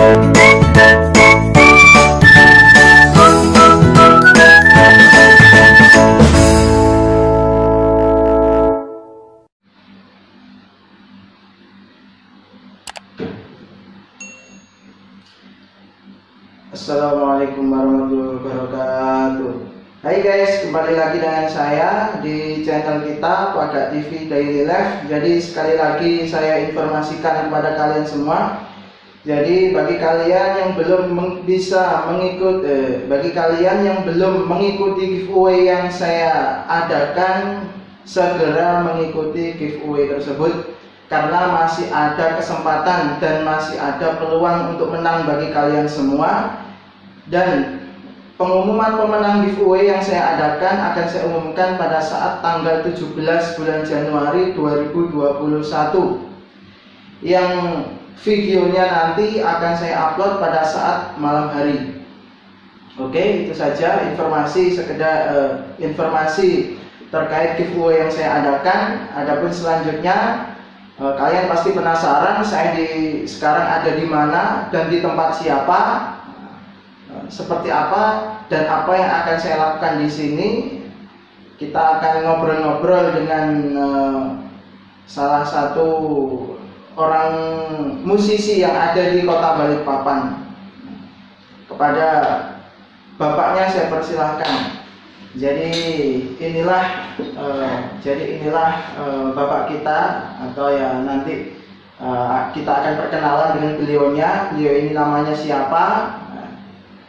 Assalamualaikum warahmatullahi wabarakatuh. Hai guys, kembali lagi dengan saya di channel kita Pada TV Daily Life. Jadi sekali lagi saya informasikan kepada kalian semua. Jadi bagi kalian yang belum mengikuti giveaway yang saya adakan, segera mengikuti giveaway tersebut karena masih ada kesempatan dan masih ada peluang untuk menang bagi kalian semua. Dan pengumuman pemenang giveaway yang saya adakan akan saya umumkan pada saat tanggal 17 bulan Januari 2021, yang videonya nanti akan saya upload pada saat malam hari. Oke, itu saja informasi informasi terkait giveaway yang saya adakan. Adapun selanjutnya, kalian pasti penasaran saya sekarang ada di mana dan di tempat siapa, seperti apa dan apa yang akan saya lakukan di sini. Kita akan ngobrol-ngobrol dengan salah satu orang musisi yang ada di Kota Balikpapan. Kepada bapaknya saya persilahkan. Jadi inilah bapak kita, atau ya nanti kita akan perkenalan dengan beliaunya. Beliau ini namanya siapa,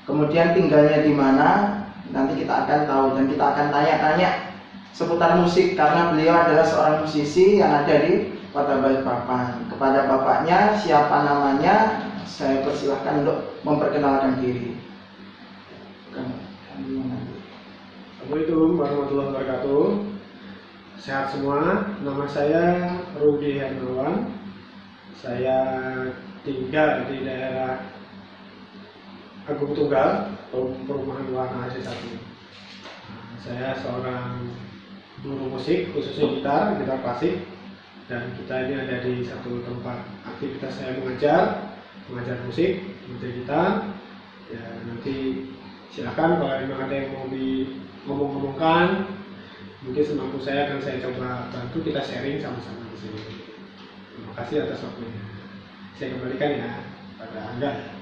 kemudian tinggalnya di mana, nanti kita akan tahu dan kita akan tanya-tanya seputar musik karena beliau adalah seorang musisi yang ada di Kota Balikpapan. Kepada bapaknya, siapa namanya, saya persilahkan untuk memperkenalkan diri. Assalamualaikum warahmatullahi wabarakatuh. Sehat semua. Nama saya Rudi Hermawan. Saya tinggal di daerah Agung Tunggal, Perumahan Warna AC1. Saya seorang guru musik, khususnya gitar klasik, dan kita ini ada di satu tempat aktivitas saya mengajar musik, mengajar gitar. Ya, nanti silakan kalau memang ada yang mau ngomong-ngomongkan, mungkin semampu saya akan saya coba bantu, kita sharing sama-sama di sini. Terima kasih atas waktunya. Saya kembalikan ya pada Anda.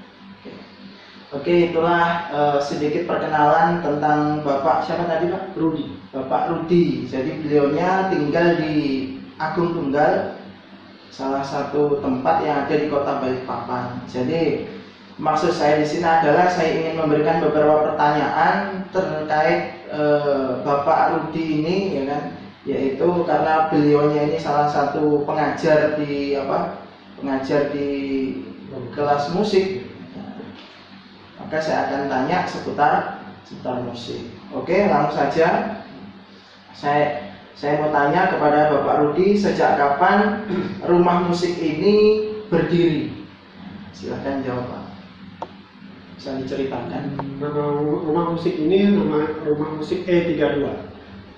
Oke, itulah sedikit perkenalan tentang Bapak siapa tadi Pak? Rudi. Bapak Rudi. Jadi beliaunya tinggal di Agung Tunggal, salah satu tempat yang ada di Kota Balikpapan. Jadi maksud saya di sini adalah saya ingin memberikan beberapa pertanyaan terkait Bapak Rudi ini, ya kan? Yaitu karena beliaunya ini salah satu pengajar di kelas musik. Maka saya akan tanya seputar musik. Oke, langsung saja. Saya mau tanya kepada Bapak Rudi, sejak kapan rumah musik ini berdiri? Silahkan jawab Pak. Bisa diceritakan. Nama rumah musik ini rumah musik E32.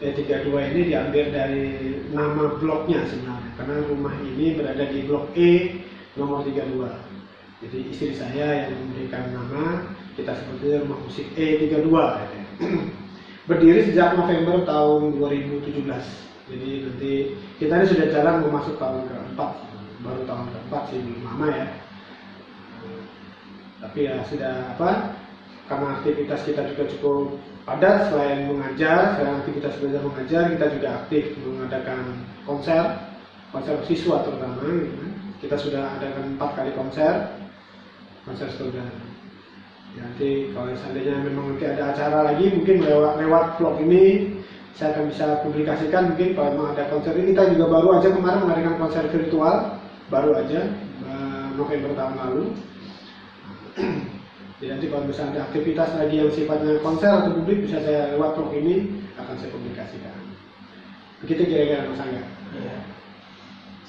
E32 ini diambil dari nama bloknya sebenarnya, karena rumah ini berada di blok E nomor 32. Jadi istri saya yang memberikan nama, kita sebutnya rumah musik E32. Berdiri sejak November tahun 2017. Jadi nanti kita ini sudah jalan memasuki tahun keempat, baru tahun keempat sih, belum lama ya. Tapi ya sudah karena aktivitas kita juga cukup padat. Selain aktivitas belajar mengajar, kita juga aktif mengadakan konser siswa terutama. Kita sudah adakan 4 kali konser saudara. Ya, nanti kalau seandainya memang nanti ada acara lagi, mungkin lewat vlog ini saya akan bisa publikasikan. Mungkin kalau memang ada konser ini, kita juga baru aja kemarin mengadakan konser virtual, baru aja November tahun lalu. Jadi nanti kalau misalnya ada aktivitas lagi yang sifatnya konser atau publik, bisa saya lewat vlog ini akan saya publikasikan. Begitu kira-kira Mas Angga. Ya.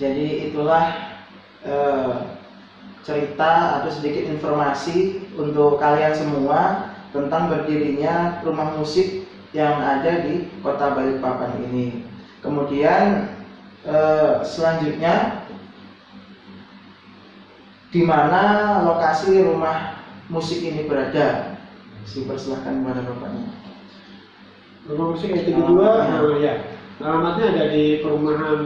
Jadi itulah cerita atau sedikit informasi untuk kalian semua tentang berdirinya rumah musik yang ada di Kota Balikpapan ini. Kemudian selanjutnya di mana lokasi rumah musik ini berada. Silakan kepada bapaknya. Rumah musik E32 ya. Alamatnya ada di perumahan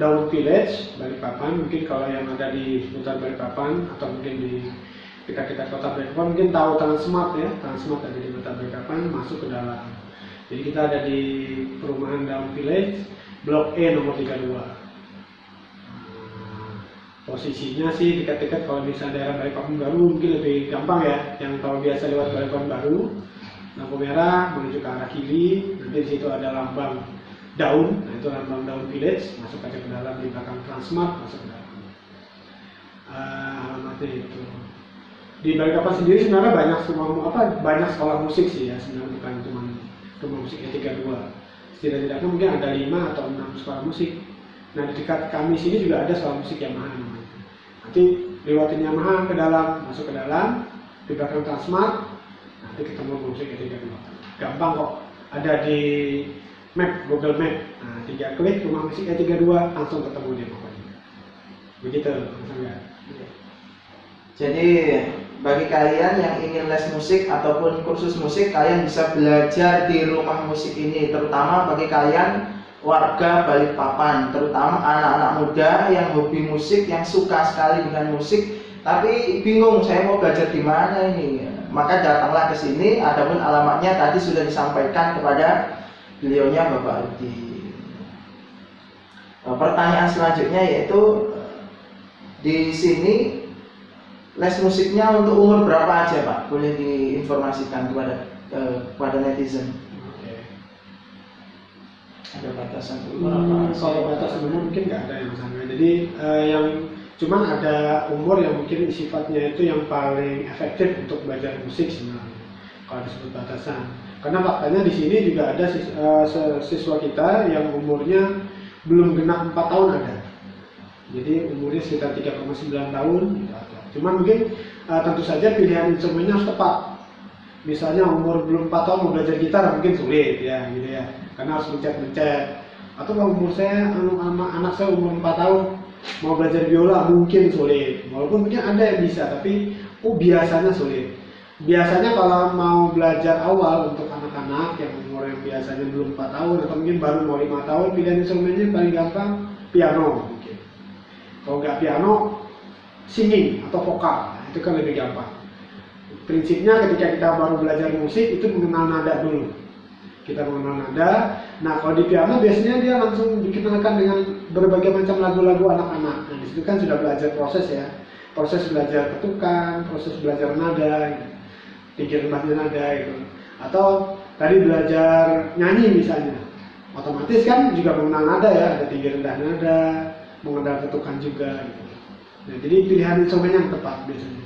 Daun Village, Balikpapan. Mungkin kalau yang ada di seputar Balikpapan atau mungkin di dekat-dekat kota Balikpapan mungkin tahu Transmart ya. Transmart ada di kota Balikpapan, masuk ke dalam. Jadi kita ada di perumahan Daun Village, Blok E nomor 32. Posisinya sih dekat-dekat, kalau misalnya daerah Balikpapan Baru mungkin lebih gampang ya. Yang kalau biasa lewat Balikpapan Baru, lampu merah menuju ke arah kiri, nanti di situ ada lambang daun, nah itu lambang Daun Village, masuk aja ke dalam, di belakang Transmart masuk ke dalam. Alamatnya itu. Di Balikpapan sendiri sebenarnya banyak sekolah musik sih ya, sebenarnya bukan cuma rumah musik E32. Setidaknya mungkin ada 5 atau 6 sekolah musik. Nah di dekat kami sini juga ada sekolah musik Yamaha namanya. Nanti lewatin Yamaha ke dalam, masuk ke dalam, di belakang Transmart, nanti ketemu rumah musik E32. Gampang kok, ada di map, Google Map. Nah 3 klik rumah musik E32 langsung ketemu dia pokoknya. Begitu, misalnya. Jadi bagi kalian yang ingin les musik ataupun kursus musik, kalian bisa belajar di rumah musik ini. Terutama bagi kalian warga Balikpapan, terutama anak-anak muda yang hobi musik, yang suka sekali dengan musik, tapi bingung saya mau belajar di mana ini. Maka datanglah ke sini. Adapun alamatnya tadi sudah disampaikan kepada beliaunya Bapak Rudi. Pertanyaan selanjutnya yaitu di sini les musiknya untuk umur berapa aja Pak? Boleh diinformasikan kepada netizen. Ada batasan umur? Kalau batasan umur mungkin nggak ada yang sama. Jadi yang cuman ada umur yang mungkin sifatnya itu yang paling efektif untuk belajar musik sebenarnya. Kalau disebut batasan, karena faktanya di sini juga ada siswa kita yang umurnya belum genap 4 tahun ada. Jadi umurnya sekitar 3,9 tahun gitu ada. Cuman mungkin tentu saja pilihan instrumennya harus tepat. Misalnya umur belum 4 tahun mau belajar gitar mungkin sulit ya gitu ya, karena harus mencet. Atau kalau umur saya, anak saya umur 4 tahun mau belajar biola mungkin sulit. Walaupun mungkin ada yang bisa, tapi biasanya sulit. Biasanya kalau mau belajar awal untuk anak-anak yang umur yang biasanya belum 4 tahun atau mungkin baru mau 5 tahun, pilihan instrumennya paling gampang piano mungkin. Kalau nggak piano, singing atau vokal, itu kan lebih gampang. Prinsipnya ketika kita baru belajar musik itu mengenal nada dulu. Kita mengenal nada. Nah kalau di piano biasanya dia langsung dikenalkan dengan berbagai macam lagu-lagu anak-anak. Nah disitu kan sudah belajar proses ya, proses belajar ketukan, proses belajar nada, gitu. Tinggi rendahnya nada gitu. Atau tadi belajar nyanyi misalnya, otomatis kan juga mengenal nada ya, ada tinggi rendah nada, mengenal ketukan juga. Gitu. Nah jadi pilihan instrumen yang tepat biasanya.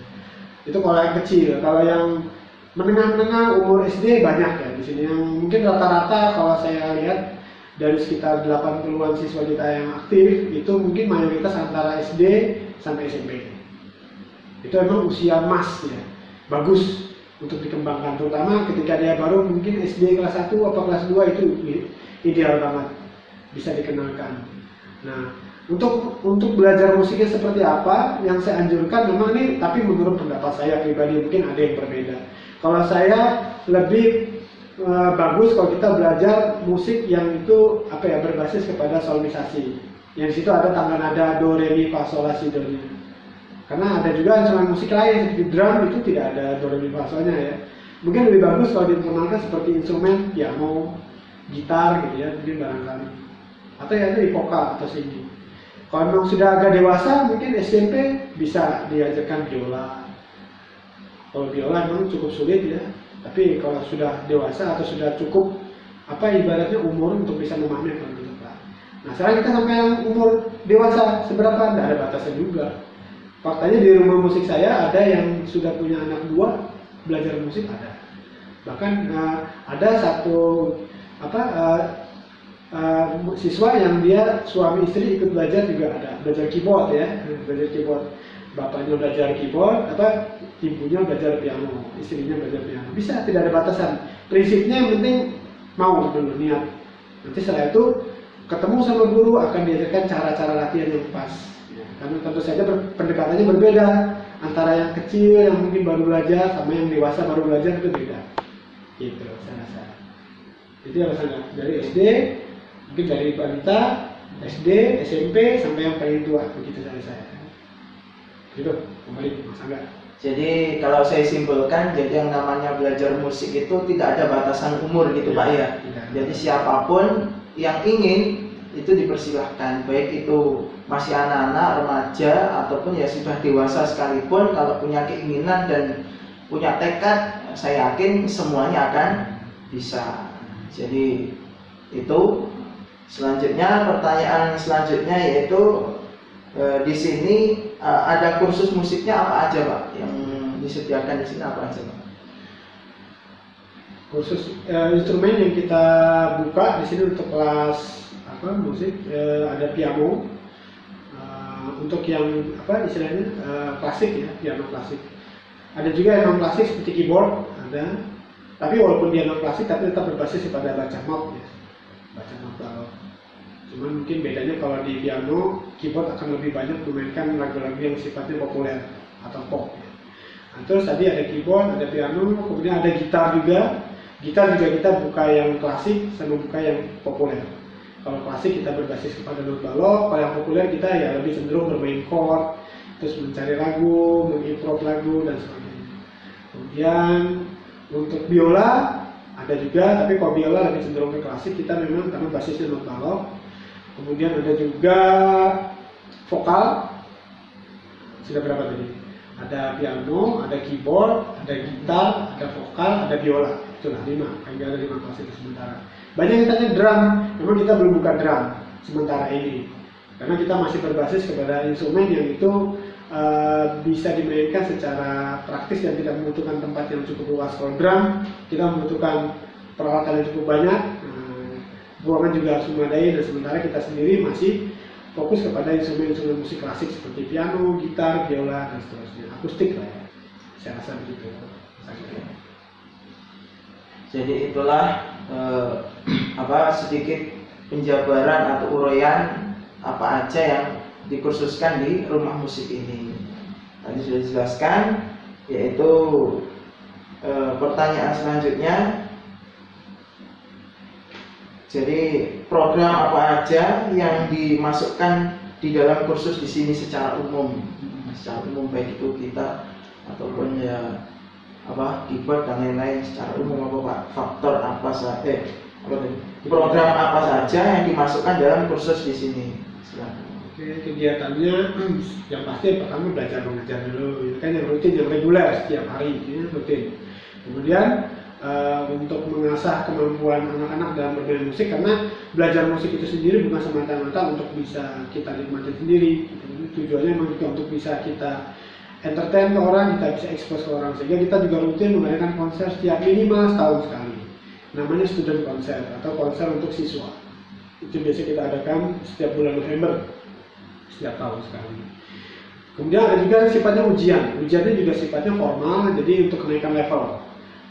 Itu kalau yang kecil. Kalau yang menengah-menengah umur SD banyak ya di sini, yang mungkin rata-rata kalau saya lihat dari sekitar 80-an siswa kita yang aktif itu mungkin mayoritas antara SD sampai SMP. Itu emang usia emas ya, bagus untuk dikembangkan, terutama ketika dia baru mungkin SD kelas 1 atau kelas 2 itu ideal banget bisa dikenalkan. Nah untuk belajar musiknya seperti apa yang saya anjurkan memang ini, tapi menurut pendapat saya pribadi mungkin ada yang berbeda. Kalau saya lebih bagus kalau kita belajar musik yang itu berbasis kepada solmisasi. Yang situ ada tangga nada do re mi fa sol la si do nya. Karena ada juga instrumen musik lain seperti drum itu tidak ada do re mi fa solnya ya. Mungkin lebih bagus kalau diperkenalkan seperti instrumen piano, gitar gitu ya, mungkin barangkali. Atau ya itu di vokal atau singing. Kalau memang sudah agak dewasa, mungkin SMP bisa diajarkan biola. Kalau biola memang cukup sulit ya, tapi kalau sudah dewasa atau sudah cukup ibaratnya umur untuk bisa memahami itu. Nah sekarang kita sampai yang umur dewasa seberapa? Tidak ada batasan juga. Faktanya di rumah musik saya ada yang sudah punya anak 2 belajar musik ada. Bahkan ada satu siswa yang dia suami istri ikut belajar juga ada, belajar keyboard ya, belajar keyboard. Bapaknya belajar keyboard, ibunya belajar piano, istrinya belajar piano. Bisa, tidak ada batasan. Prinsipnya yang penting mau dulu niat. Nanti setelah itu ketemu sama guru akan diajarkan cara-cara latihan yang pas. Ya. karena tentu saja pendekatannya berbeda antara yang kecil yang mungkin baru belajar sama yang dewasa baru belajar itu beda, gitu saya rasa. Jadi alasannya dari SD, mungkin dari balita, SD, SMP sampai yang paling tua, begitu saya. Gitu, kembali Mas Angga. Jadi kalau saya simpulkan, jadi yang namanya belajar musik itu tidak ada batasan umur gitu Pak ya. Jadi siapapun yang ingin itu dipersilahkan, baik itu masih anak-anak, remaja ataupun ya sudah dewasa sekalipun, kalau punya keinginan dan punya tekad, saya yakin semuanya akan bisa. Jadi itu. Selanjutnya, pertanyaan selanjutnya yaitu di sini ada kursus musiknya apa aja Pak? Yang disediakan di sini apa aja Pak? Kursus instrumen yang kita buka di sini untuk kelas musik, ada piano. Untuk yang istilahnya klasik ya, piano klasik. Ada juga yang non klasik seperti keyboard ada. Tapi walaupun dia non klasik tapi tetap berbasis pada baca not ya. Baca not balok. Cuman mungkin bedanya kalau di piano, keyboard akan lebih banyak memainkan lagu-lagu yang sifatnya populer atau pop ya. Nah, terus tadi ada keyboard, ada piano, kemudian ada gitar juga. Gitar juga kita buka yang klasik sama buka yang populer. Kalau klasik kita berbasis kepada not balok, kalau yang populer kita ya lebih cenderung bermain chord, terus mencari lagu, mengimprove lagu dan sebagainya. Kemudian untuk biola ada juga, tapi kalau biola lebih cenderung ke klasik, kita memang karena basisnya not balok. Kemudian ada juga vokal, sudah berapa tadi? Ada piano, ada keyboard, ada gitar, ada vokal, ada biola. Itulah 5, kan ada 5 kelas itu sementara. Banyak yang tanya drum, memang kita belum buka drum sementara ini. Karena kita masih berbasis kepada instrumen yang itu bisa dimainkan secara praktis dan tidak membutuhkan tempat yang cukup luas. Kalau drum, kita membutuhkan peralatan yang cukup banyak, ruangan juga harus memadai, dan sementara kita sendiri masih fokus kepada instrumen-instrumen musik klasik seperti piano, gitar, biola, dan seterusnya. Akustik lah ya, saya rasa begitu. Jadi itulah sedikit penjabaran atau uraian apa aja yang dikursuskan di rumah musik ini. Tadi sudah dijelaskan, yaitu pertanyaan selanjutnya. Jadi program apa aja yang dimasukkan di dalam kursus di sini secara umum, baik itu kita ataupun ya keyboard dan lain-lain secara umum apa Pak? Faktor apa saja? Program apa saja yang dimasukkan dalam kursus di sini? Silakan. Oke, kegiatannya yang pasti pertama belajar mengajar dulu, itu kan yang rutin, yang reguler setiap hari, ini rutin. Kemudian untuk mengasah kemampuan anak-anak dalam bermain musik, karena belajar musik itu sendiri bukan semata-mata untuk bisa kita nikmati sendiri. Tujuannya memang juga untuk bisa kita entertain ke orang, kita bisa expose ke orang, sehingga kita juga rutin mengadakan konser setiap minimal setahun sekali. Namanya student konser atau konser untuk siswa. Itu biasa kita adakan setiap bulan November, setiap tahun sekali. Kemudian ada juga sifatnya ujian. Ujiannya juga sifatnya formal, jadi untuk kenaikan level.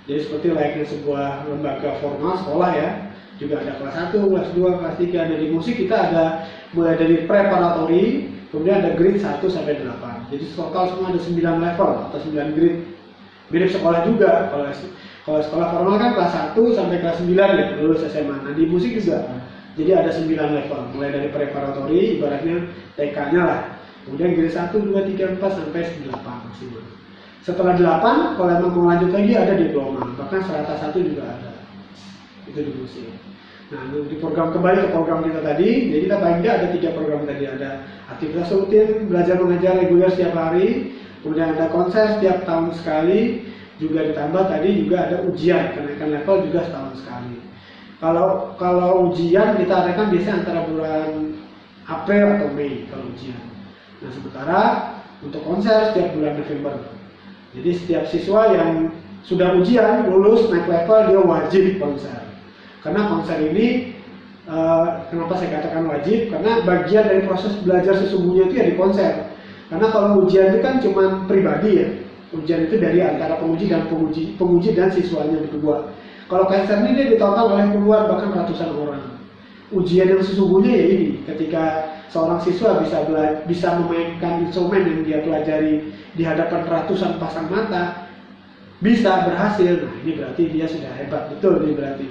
Jadi seperti layaknya sebuah lembaga formal sekolah ya, juga ada kelas 1, kelas 2, kelas 3. Dan di musik kita ada mulai dari preparatory, kemudian ada grade 1 sampai 8. Jadi total semua ada 9 level atau 9 grade. Mirip sekolah juga. Kalau sekolah formal kan kelas 1 sampai kelas 9 ya, lulus SMA. Nah di musik juga. Jadi ada 9 level, mulai dari preparatory, ibaratnya TK-nya lah. Kemudian grade 1, 2, 3, 4 sampai 8 maksimal. Setelah 8, kalau emang mau lanjut lagi ada diploma, bahkan serata 1 juga ada. Itu di musik. Nah, di program, kembali ke program kita tadi, jadi kita paling nggak ada 3 program tadi. Ada aktivitas rutin, belajar mengajar reguler setiap hari, kemudian ada konser setiap tahun sekali, juga ditambah tadi juga ada ujian, kenaikan level juga setahun sekali. Kalau ujian kita adakan biasanya antara bulan April atau Mei kalau ujian. Nah, sementara untuk konser setiap bulan November. Jadi setiap siswa yang sudah ujian, lulus, naik level, dia wajib konser. Karena konser ini, kenapa saya katakan wajib? Karena bagian dari proses belajar sesungguhnya itu ya di konser. Karena kalau ujian itu kan cuma pribadi ya. Ujian itu dari antara penguji dan siswanya berdua. Kalau konser ini dia ditonton oleh puluhan bahkan ratusan orang. Ujian yang sesungguhnya ya ini, ketika seorang siswa bisa memainkan instrumen yang dia pelajari di hadapan ratusan pasang mata, bisa berhasil. Nah, ini berarti dia sudah hebat betul, ini berarti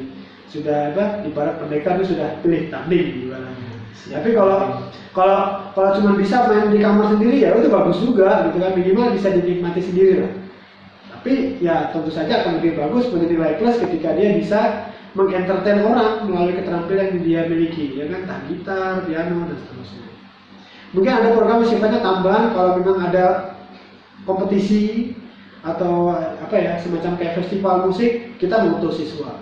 sudah hebat. Ibarat pendekar itu sudah pilih tanding ibaratnya. Tapi kalau cuma bisa main di kamar sendiri ya itu bagus juga gitu kan, minimal bisa dinikmati sendiri lah. Tapi ya tentu saja akan lebih bagus punya nilai plus ketika dia bisa mengentertain orang melalui keterampilan yang dia miliki, ya kan, entah gitar, piano dan seterusnya. Mungkin ada program yang sifatnya tambahan kalau memang ada kompetisi atau apa ya, semacam kayak festival musik, kita mengutus siswa.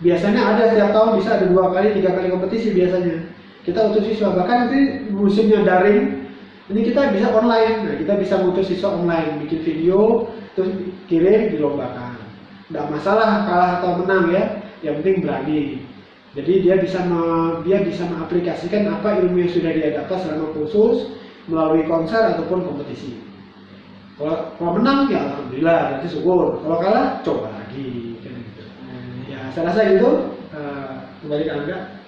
Biasanya ada setiap tahun bisa ada 2 kali 3 kali kompetisi biasanya. Kita utus siswa, bahkan nanti musimnya daring, ini kita bisa online. Nah, kita bisa mengutus siswa online, bikin video, terus kirim, dilombakan. Nggak masalah kalah atau menang ya, yang penting berani. Jadi dia bisa mengaplikasikan apa ilmu yang sudah dia dapat selama kursus melalui konser ataupun kompetisi. Kalau menang ya alhamdulillah, berarti syukur. Kalau kalah coba lagi. Ya saya rasa gitu. Kembali ke Angga.